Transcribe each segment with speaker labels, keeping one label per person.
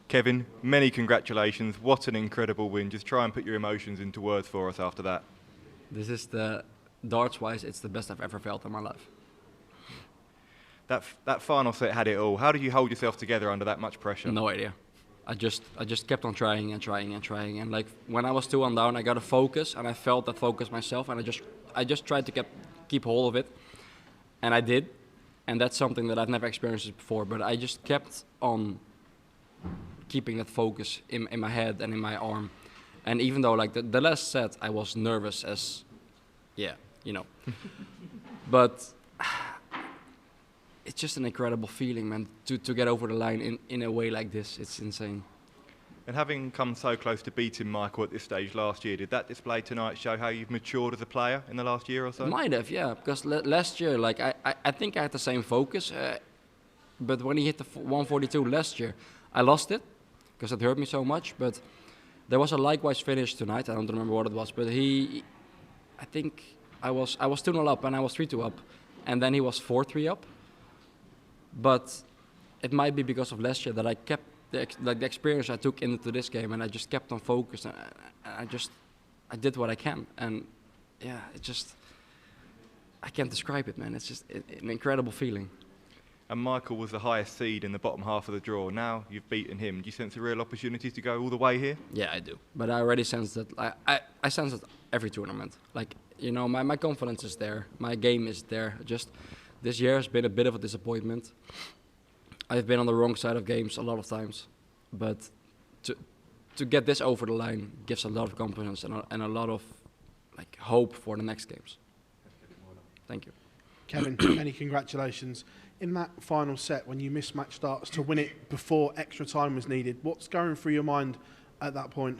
Speaker 1: Kevin, many congratulations. What an incredible win. Just try and put your emotions into words for us after that.
Speaker 2: This is darts-wise, it's the best I've ever felt in my life.
Speaker 1: That final set had it all. How did you hold yourself together under that much pressure?
Speaker 2: No idea. I just kept on trying and trying and trying. And like when I was 2-1 down, I got a focus, and I felt that focus myself, and I just tried to keep hold of it, and I did. And that's something that I've never experienced before. But I just kept on keeping that focus in my head and in my arm. And even though like the last set I was nervous as, yeah, you know. But it's just an incredible feeling, man, to get over the line in a way like this. It's insane.
Speaker 1: And having come so close to beating Michael at this stage last year, did that display tonight show how you've matured as a player in the last year or so?
Speaker 2: Might have, yeah, because last year, like I think I had the same focus, but when he hit the 142 last year, I lost it because it hurt me so much. But there was a likewise finish tonight. I don't remember what it was, but I think I was 2-0 up and I was 3-2 up, and then he was 4-3 up. But it might be because of last year that I kept the experience I took into this game, and I just kept on focus, and I did what I can, and yeah, I can't describe it, man. It's just an incredible feeling.
Speaker 1: And Michael was the highest seed in the bottom half of the draw. Now you've beaten him. Do you sense a real opportunity to go all the way here?
Speaker 2: Yeah, I do. But I already sense that. I sense it every tournament. Like, you know, my confidence is there. My game is there. Just this year has been a bit of a disappointment. I've been on the wrong side of games a lot of times. But to get this over the line gives a lot of confidence and a lot of like hope for the next games. Thank you.
Speaker 3: Kevin, many congratulations. In that final set, when you mismatched darts to win it before extra time was needed, what's going through your mind at that point?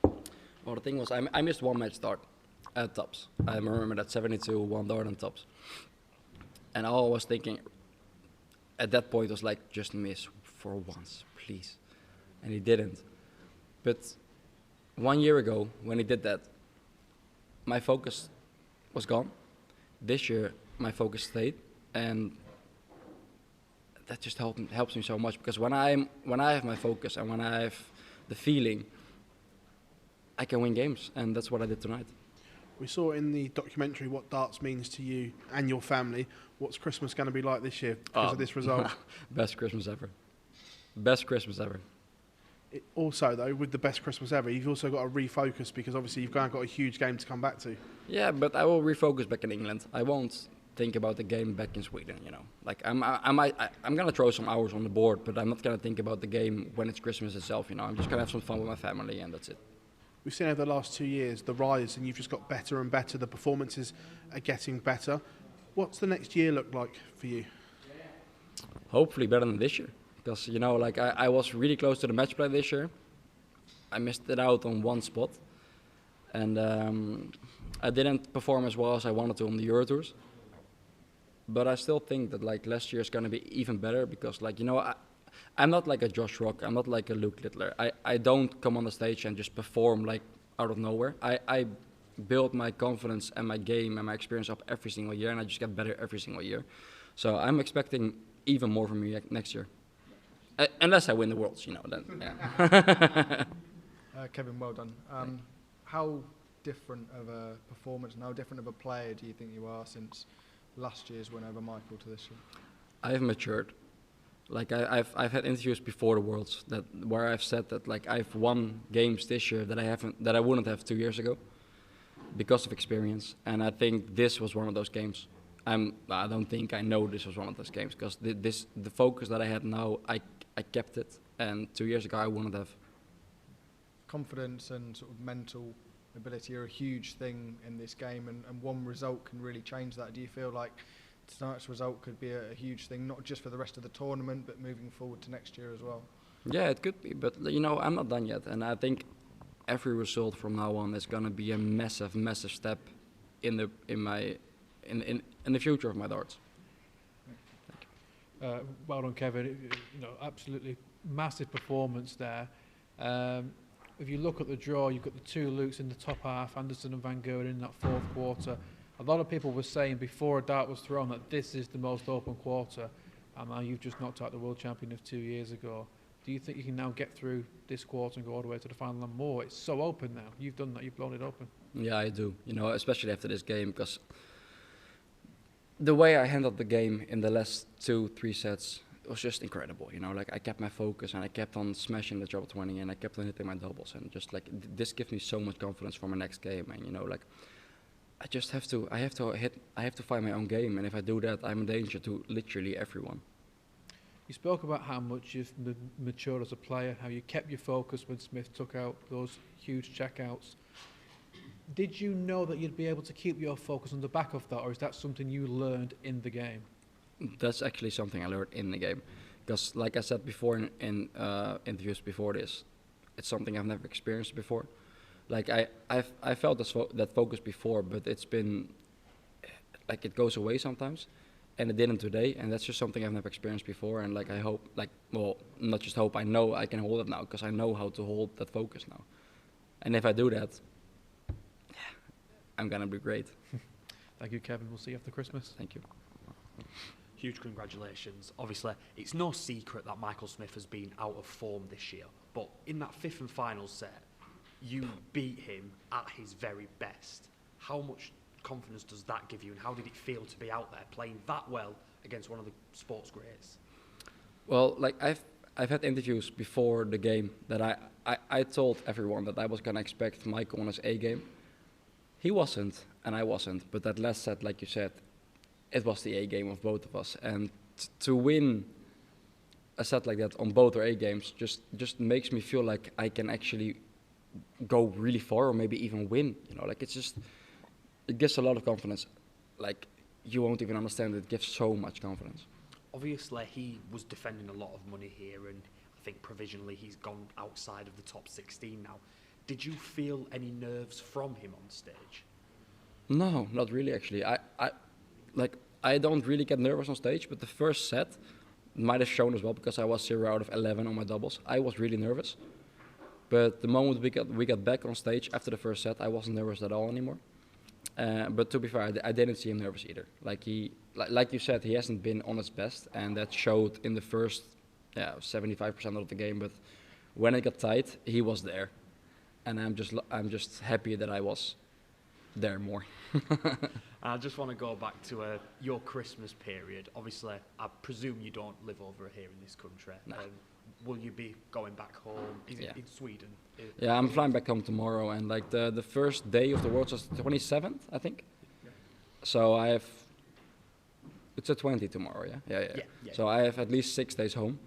Speaker 2: Well, the thing was, I missed one match start at tops. I remember that 72, one dart on tops. And all I was thinking at that point was like, just miss for once, please. And he didn't. But 1 year ago, when he did that, my focus was gone. This year, my focus stayed, and that just helps me so much, because when I have my focus and when I have the feeling, I can win games, and that's what I did tonight.
Speaker 3: We saw in the documentary what darts means to you and your family. What's Christmas going to be like this year because of this result?
Speaker 2: Best Christmas ever. Best Christmas ever.
Speaker 3: Also, though, with the best Christmas ever, you've also got to refocus, because obviously you've got a huge game to come back to.
Speaker 2: Yeah, but I will refocus back in England. I won't think about the game back in Sweden, you know. Like I'm gonna throw some hours on the board, but I'm not gonna think about the game when it's Christmas itself, you know. I'm just gonna have some fun with my family, and that's it.
Speaker 3: We've seen over the last 2 years the rise, and you've just got better and better. The performances are getting better. What's the next year look like for you?
Speaker 2: Hopefully better than this year, because, you know, like I was really close to the match play this year. I missed it out on one spot, and I didn't perform as well as I wanted to on the Euro Tours. But I still think that like last year is going to be even better, because, like, you know, I'm not like a Josh Rock, I'm not like a Luke Littler. I don't come on the stage and just perform like out of nowhere. I build my confidence and my game and my experience up every single year, and I just get better every single year. So I'm expecting even more from me next year. Unless I win the Worlds, you know, then, yeah.
Speaker 4: Kevin, well done. How different of a performance and how different of a player do you think you are since last year's win over Michael to this year?
Speaker 2: I've matured. Like I've had interviews before the Worlds where I've said that like I've won games this year that I wouldn't have 2 years ago because of experience, and I think this was one of those games. I don't think I know this was one of those games, because the focus that I had now, I kept it, and 2 years ago I wouldn't have.
Speaker 4: Confidence and sort of mental ability are a huge thing in this game, and one result can really change that. Do you feel like tonight's result could be a huge thing, not just for the rest of the tournament, but moving forward to next year as well?
Speaker 2: Yeah, it could be, but, you know, I'm not done yet, and I think every result from now on is going to be a massive, massive step in the future of my darts.
Speaker 5: Well done, Kevin. You know, absolutely massive performance there. If you look at the draw, you've got the two Lukes in the top half, Anderson and Van Gogh in that fourth quarter. A lot of people were saying before a dart was thrown that this is the most open quarter, and now you've just knocked out the world champion of 2 years ago. Do you think you can now get through this quarter and go all the way to the final and more? It's so open now. You've done that. You've blown it open.
Speaker 2: Yeah, I do. You know, especially after this game, because the way I handled the game in the last 2-3 sets was just incredible. You know, like I kept my focus and I kept on smashing the treble 20 and I kept on hitting my doubles, and just like this gives me so much confidence for my next game. And you know, like I just have to find my own game, and if I do that, I'm a danger to literally everyone.
Speaker 5: You spoke about how much you've matured as a player, how you kept your focus when Smith took out those huge checkouts. Did you know that you'd be able to keep your focus on the back of that, or is that something you learned in the game? That's
Speaker 2: actually something I learned in the game, because like I said before in interviews before this, it's something I've never experienced before. Like I felt that focus before, but it's been like it goes away sometimes. And it didn't today, and that's just something I've never experienced before. And like I hope, not just hope, I know I can hold it now, because I know how to hold that focus now. And if I do that, yeah, I'm gonna be great.
Speaker 5: Thank you, Kevin. We'll see you after Christmas.
Speaker 2: Thank you.
Speaker 6: Huge congratulations. Obviously, it's no secret that Michael Smith has been out of form this year, but in that fifth and final set, you beat him at his very best. How much confidence does that give you, and how did it feel to be out there playing that well against one of the sports greats?
Speaker 2: Well, like I've had interviews before the game that I told everyone that I was gonna expect Michael on his A game. He wasn't, and I wasn't. But that last set, like you said, it was the A game of both of us, and to win a set like that on both our A games just makes me feel like I can actually go really far, or maybe even win. You know, like it gives a lot of confidence. Like, you won't even understand. It gives so much confidence.
Speaker 6: Obviously, he was defending a lot of money here, and I think provisionally he's gone outside of the top 16 now. Did you feel any nerves from him on stage?
Speaker 2: No, not really, actually. I don't really get nervous on stage, but the first set might have shown as well, because I was 0 out of 11 on my doubles. I was really nervous. But the moment we got back on stage after the first set, I wasn't nervous at all anymore. But to be fair, I didn't see him nervous either. Like you said, he hasn't been on his best, and that showed in the first 75% of the game. But when it got tight, he was there, and I'm just happy that I was there more.
Speaker 6: I just want to go back to your Christmas period. Obviously, I presume you don't live over here in this country.
Speaker 2: No.
Speaker 6: Will you be going back home? Is it in Sweden?
Speaker 2: Yeah, I'm flying back home tomorrow, and like the first day of the Worlds was the 27th, I think.
Speaker 6: Yeah.
Speaker 2: So it's a 20 tomorrow, yeah? Yeah. So I have at least 6 days home,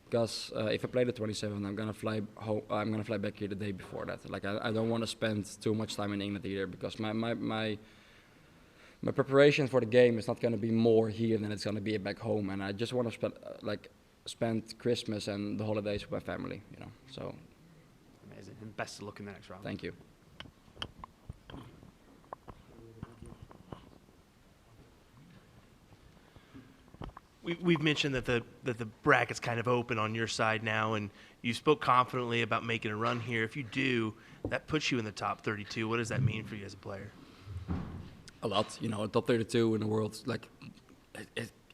Speaker 2: because if I play the 27th, I'm gonna fly home. I'm gonna fly back here the day before that. Like I don't want to spend too much time in England either, because my preparation for the game is not gonna be more here than it's gonna be back home, and I just want to spend Christmas and the holidays with my family, you know. So
Speaker 6: amazing, and best of luck in the next round.
Speaker 2: Thank you.
Speaker 7: We've mentioned that the bracket's kind of open on your side now, and you spoke confidently about making a run here. If you do, that puts you in the top 32. What does that mean for you as a player?
Speaker 2: A lot, you know. Top 32 in the world, like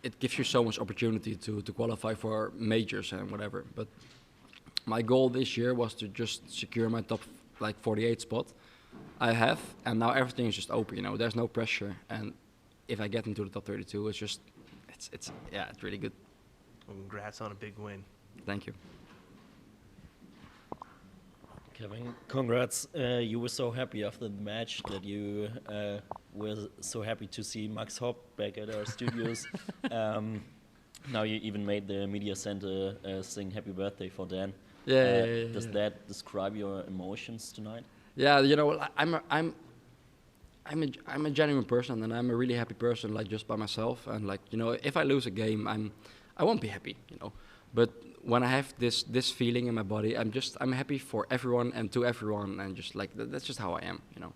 Speaker 2: it gives you so much opportunity to qualify for majors and whatever. But my goal this year was to just secure my top 48 spot. I have, and now everything is just open. You know, there's no pressure, and if I get into the top 32, it's really good.
Speaker 7: Well, congrats on a big win.
Speaker 2: Thank you.
Speaker 8: Kevin, congrats. You were so happy after the match that you were so happy to see Max Hopp back at our studios. Now you even made the media center sing happy birthday for Dan.
Speaker 2: Yeah.
Speaker 8: Does that describe your emotions tonight?
Speaker 2: Yeah, you know, I'm a genuine person, and I'm a really happy person, like just by myself. And like, you know, if I lose a game, I won't be happy, you know. But when I have this feeling in my body, I'm happy for everyone and to everyone, and just like that's just how I am, you know.